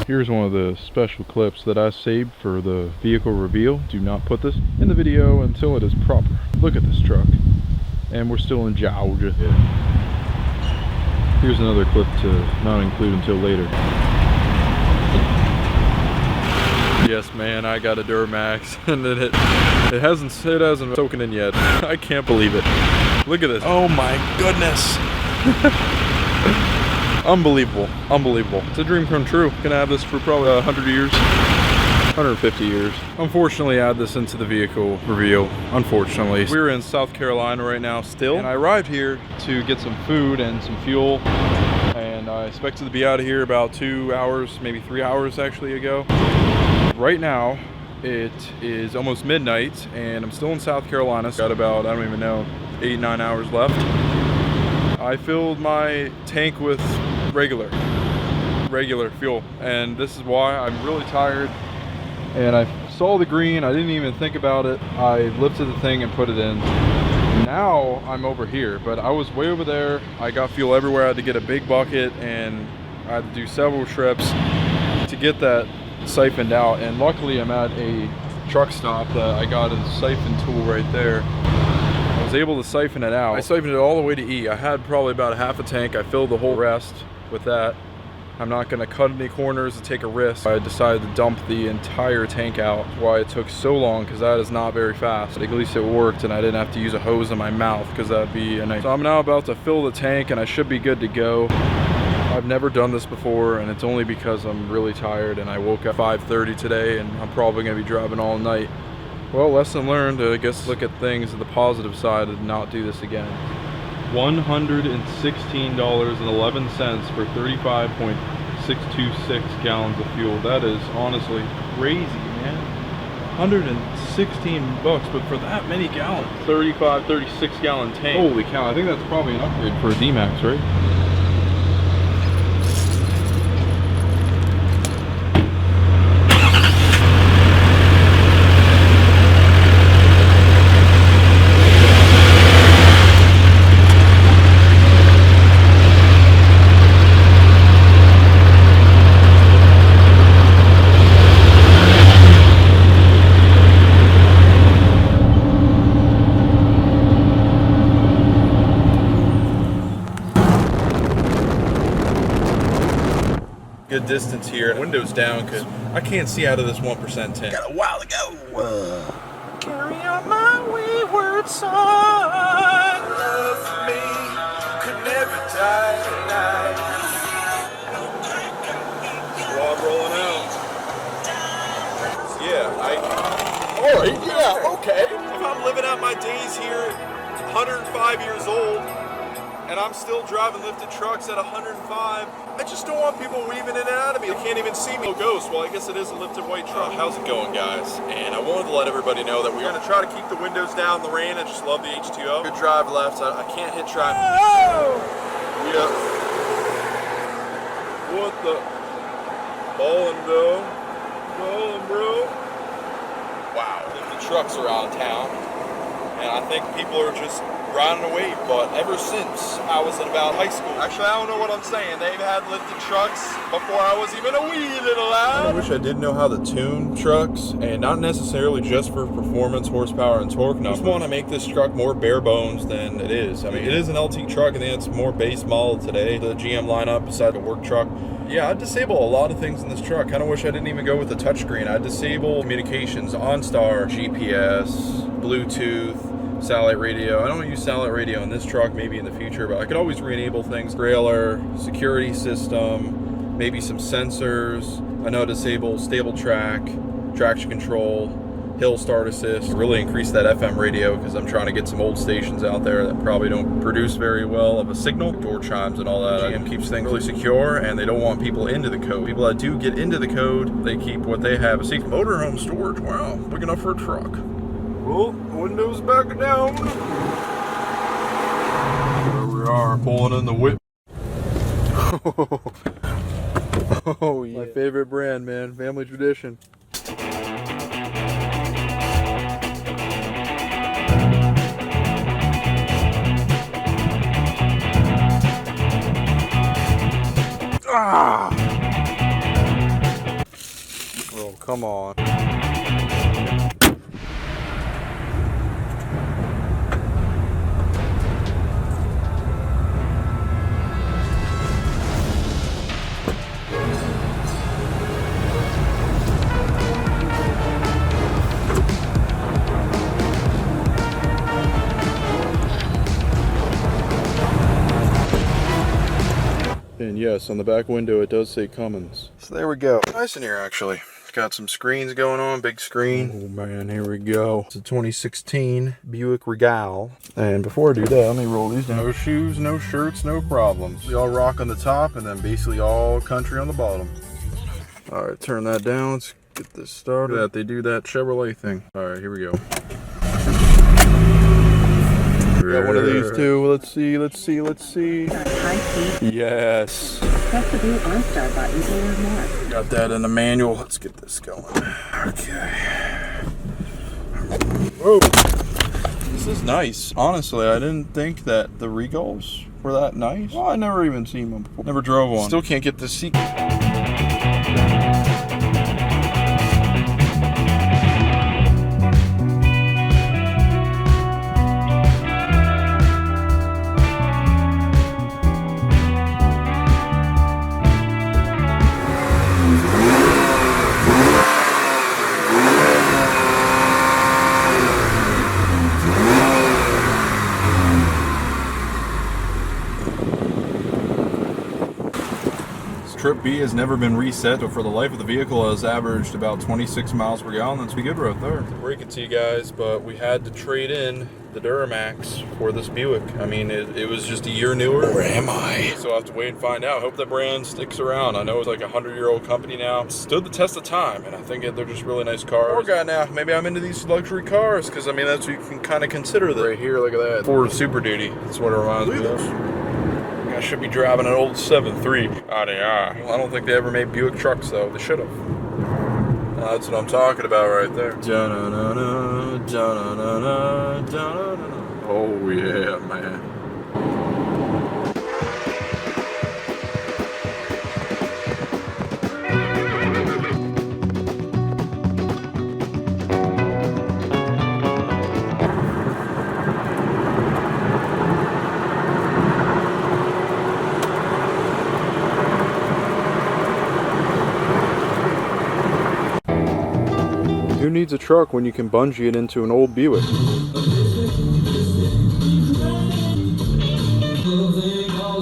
Here's one of the special clips that I saved for the vehicle reveal. Do not put this in the video until it is proper. Look at this truck. And we're still in Georgia. Here's another clip to not include until later. Yes, man, I got a Duramax, and it hasn't soaking in yet. I can't believe it. Look at this. Oh my goodness. Unbelievable, unbelievable. It's a dream come true. Gonna have this for probably 100 years, 150 years. Unfortunately, add this into the vehicle reveal. Unfortunately, we're in South Carolina right now still, and I arrived here to get some food and some fuel, and I expected to be out of here about 2 hours, maybe 3 hours actually ago. Right now, it is almost midnight, and I'm still in South Carolina. So got about, I don't even know, 8-9 hours left. I filled my tank with regular fuel, and this is why I'm really tired. And I saw the green, I didn't even think about it. I lifted the thing and put it in. Now I'm over here, but I was way over there. I got fuel everywhere. I had to get a big bucket, and I had to do several trips to get that siphoned out. And luckily I'm at a truck stop that I got a siphon tool right there. I was able to siphon it out. I siphoned it all the way to E. I had probably about half a tank. I filled the whole rest with that. I'm not gonna cut any corners and take a risk. I decided to dump the entire tank out. That's why it took so long, because that is not very fast. At least it worked, and I didn't have to use a hose in my mouth, because that'd be a nice. So I'm now about to fill the tank, and I should be good to go. I've never done this before, and it's only because I'm really tired, and I woke up 5:30 today, and I'm probably gonna be driving all night. Well, lesson learned. I guess look at things at the positive side and not do this again. $116.11 for 35.626 gallons of fuel. That is honestly crazy, man. 116 bucks, but for that many gallons. 36 gallon tank. Holy cow, I think that's probably an upgrade for a D-Max, right? Good distance here. Windows down because I can't see out of this 1% tank. Got a while to go. Carry on my wayward son. Love me could never die tonight. Rod rolling out. Yeah, alright, yeah, okay. If I'm living out my days here, 105 years old, and I'm still driving lifted trucks at 105. I just don't want people weaving in and out of me. They can't even see me. Ghost. Well, I guess it is a lifted white truck. How's it going, guys? And I wanted to let everybody know that we're gonna try to keep the windows down in the rain. I just love the H2O. Good drive left. I can't hit drive. Oh! Yep. What the? Ballin', bro. Ballin', bro. Wow. Lifted trucks around town. And I think people are just riding away, but ever since I was in about high school, actually I don't know what I'm saying, they've had lifted trucks before I was even a wee little lad. I wish I did know how to tune trucks, and not necessarily just for performance, horsepower, and torque. No, I just want to make this truck more bare bones than it is. I mean, it is an LT truck, and it's more base model today, the GM lineup beside the work truck. Yeah, I'd disable a lot of things in this truck. Kind of wish I didn't even go with the touchscreen. I'd disable communications, OnStar, GPS, Bluetooth, satellite radio. I don't use satellite radio in this truck, maybe in the future, but I could always re-enable things. Trailer, security system, maybe some sensors. I know disable stable track, traction control, hill start assist. Really increase that FM radio because I'm trying to get some old stations out there that probably don't produce very well of a signal. Door chimes and all that. GM keeps things really secure, and they don't want people into the code. People that do get into the code, they keep what they have. See, motorhome storage. Wow, big enough for a truck. Well, windows back down. There we are, pulling in the whip. Oh yeah. My favorite brand, man. Family tradition. Ah! come on. And yes, on the back window it does say Cummins. So there we go. Nice in here actually. It's got some screens going on, big screen. Oh man, here we go. It's a 2016 Buick Regal. And before I do that, let me roll these down. No shoes, no shirts, no problems. We all rock on the top and then basically all country on the bottom. All right, turn that down. Let's get this started. They do that Chevrolet thing. All right, here we go. Got one of these too. Let's see. Yes. Press the blue OnStar button to learn more. Got that in the manual. Let's get this going. Okay. Whoa. This is nice. Honestly, I didn't think that the Regals were that nice. Well, I never even seen one before. Never drove one. Still can't get this seat. Trip B has never been reset, but for the life of the vehicle has averaged about 26 miles per gallon. That's pretty good right there. Break it to you guys, but we had to trade in the Duramax for this Buick. I mean, it was just a year newer. Where am I? So I'll have to wait and find out. Hope that brand sticks around. I know it's like a 100-year-old company now. It stood the test of time, and I think they're just really nice cars. Poor guy now. Maybe I'm into these luxury cars, because I mean, that's what you can kind of consider that. Right here, look at that. Ford Super Duty. That's what it reminds me of. I should be driving an old 7.3. Well, I don't think they ever made Buick trucks though. They should have. That's what I'm talking about right there. Oh yeah, man. Who needs a truck when you can bungee it into an old Buick?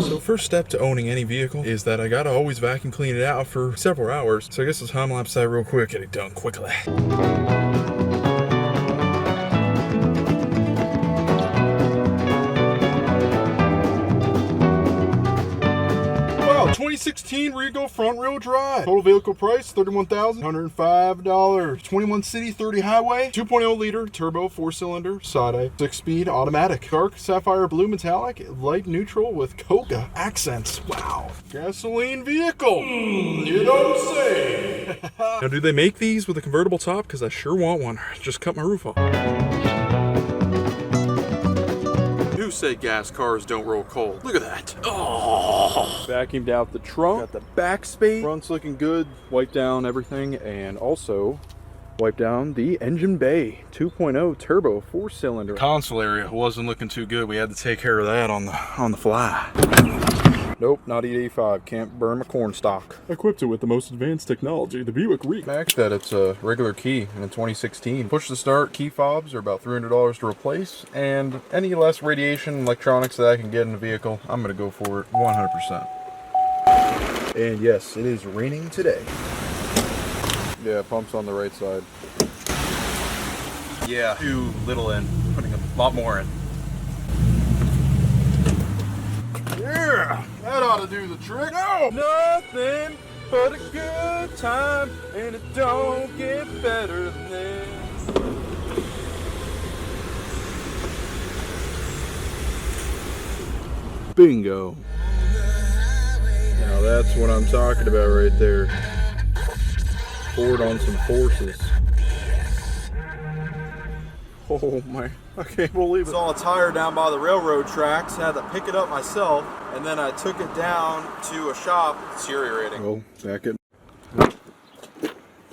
So first step to owning any vehicle is that I gotta always vacuum clean it out for several hours. So I guess let's time lapse that real quick, get it done quickly. 2016 Regal front wheel drive. Total vehicle price $31,105. 21 city, 30 highway. 2.0 liter turbo 4-cylinder side A 6-speed automatic. Dark sapphire blue metallic, light neutral with Coca accents. Wow. Gasoline vehicle. You don't say. Now, do they make these with a convertible top? Because I sure want one. Just cut my roof off. Who said gas cars don't roll cold? Look at that. Oh. Vacuumed out the trunk. Got the back space. Front's looking good. Wiped down everything, and also wiped down the engine bay. 2.0 turbo 4-cylinder. Console area wasn't looking too good. We had to take care of that on the fly. Nope, not E85. Can't burn my corn stalk. Equipped it with the most advanced technology, the Buick Regal. Fact that it's a regular key in a 2016. Push to start key fobs are about $300 to replace, and any less radiation electronics that I can get in the vehicle, I'm gonna go for it 100%. And yes, it is raining today. Yeah, pump's on the right side. Yeah, too little in, putting a lot more in. Yeah, that ought to do the trick. No! Nothing but a good time, and it don't get better than this. Bingo. Now that's what I'm talking about right there. Ford on some forces. Oh my, I can't believe it. Saw a tire down by the railroad tracks, had to pick it up myself, and then I took it down to a shop. Deteriorating. Oh, back it.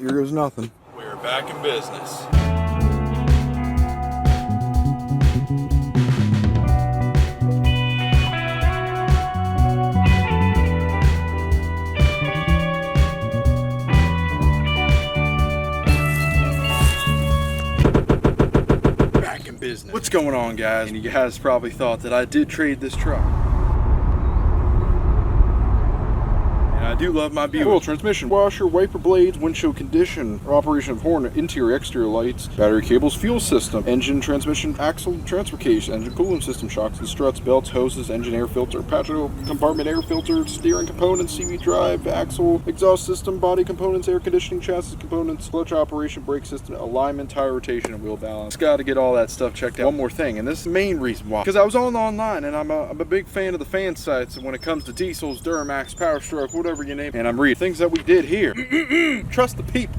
here goes nothing. We're back in business. Back in business. What's going on, guys? And you guys probably thought that I did trade this truck. I do love my Buick. Oil, transmission, washer, wiper blades, windshield condition, operation of horn, interior, exterior lights, battery cables, fuel system, engine, transmission, axle, transfer case, engine cooling system, shocks and struts, belts, hoses, engine air filter, petrol compartment air filter, steering components, CV drive, axle, exhaust system, body components, air conditioning, chassis components, clutch operation, brake system, alignment, tire rotation, and wheel balance. Got to get all that stuff checked out. One more thing, and this is the main reason why. Because I was online, and I'm a big fan of the fan sites when it comes to diesels, Duramax, Power Stroke, whatever you name it. And I'm reading things that we did here. Trust the people.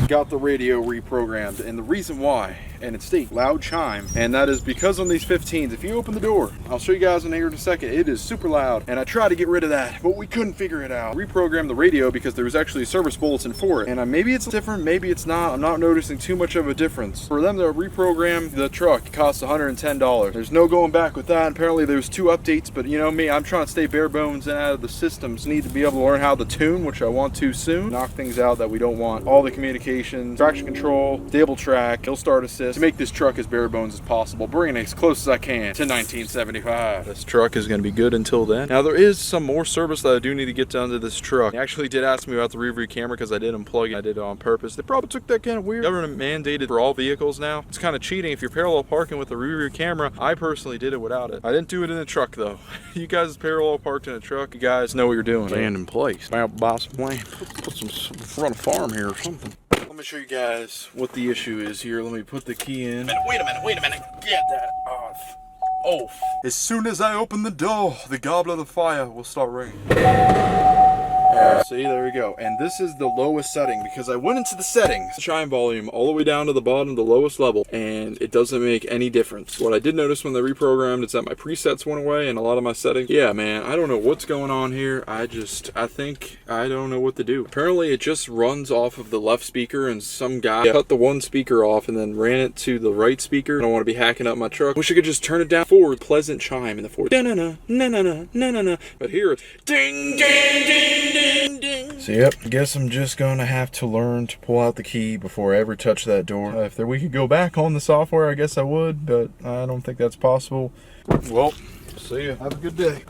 Got the radio reprogrammed, and the reason why, and it states loud chime, and that is because on these 15s, if you open the door, I'll show you guys in here in a second, it is super loud, and I tried to get rid of that, but we couldn't figure it out. Reprogrammed the radio because there was actually a service bulletin for it, and maybe it's different, maybe it's not. I'm not noticing too much of a difference. For them to reprogram the truck, it costs $110. There's no going back with that. Apparently there's 2 updates, but you know me, I'm trying to stay bare bones and out of the systems. Need to be able to learn how to tune, which I want to soon. Knock things out that we don't want. All the communication, traction control, stable track, hill start assist, to make this truck as bare bones as possible, bring it as close as I can to 1975. This truck is going to be good until then. Now there is some more service that I do need to get done to this truck. They actually did ask me about the rear view camera because I did unplug it. I did it on purpose. They probably took that kind of weird. Government mandated for all vehicles now. It's kind of cheating if you're parallel parking with the rear view camera. I personally did it without it. I didn't do it in a truck though. You guys parallel parked in a truck, you guys know what you're doing. Land in place. Buy some land. Put some run a farm here or something. Let me show you guys what the issue is here. Let me put the key in. Wait a minute. Get that off. As soon as I open the door, the goblet of fire will start ringing. See, there we go. And this is the lowest setting because I went into the settings, chime volume all the way down to the bottom, the lowest level, and it doesn't make any difference. What I did notice when they reprogrammed is that my presets went away and a lot of my settings. Yeah, man, I don't know what's going on here. I think I don't know what to do. Apparently it just runs off of the left speaker, and some guy cut the one speaker off and then ran it to the right speaker. I don't want to be hacking up my truck. Wish I could just turn it down forward. Pleasant chime in the forward. Na-na-na. But here it's ding, ding, ding, ding, ding. So yep, I guess I'm just gonna have to learn to pull out the key before I ever touch that door. If we could go back on the software, I guess I would, but I don't think that's possible. Well, see ya. Have a good day.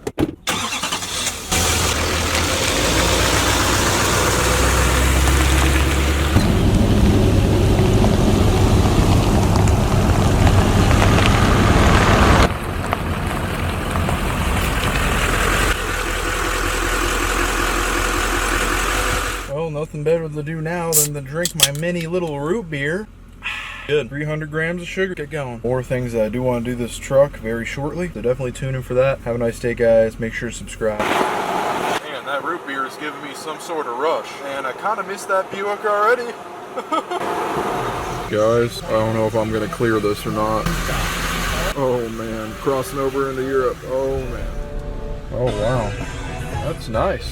Nothing better to do now than to drink my mini little root beer. Good. 300 grams of sugar. Get going. More things that I do want to do this truck very shortly, so definitely tune in for that. Have a nice day, guys. Make sure to subscribe. Man, that root beer is giving me some sort of rush, and I kind of missed that Buick already. Guys, I don't know if I'm going to clear this or not. Oh man, crossing over into Europe. Oh man. Oh wow, that's nice.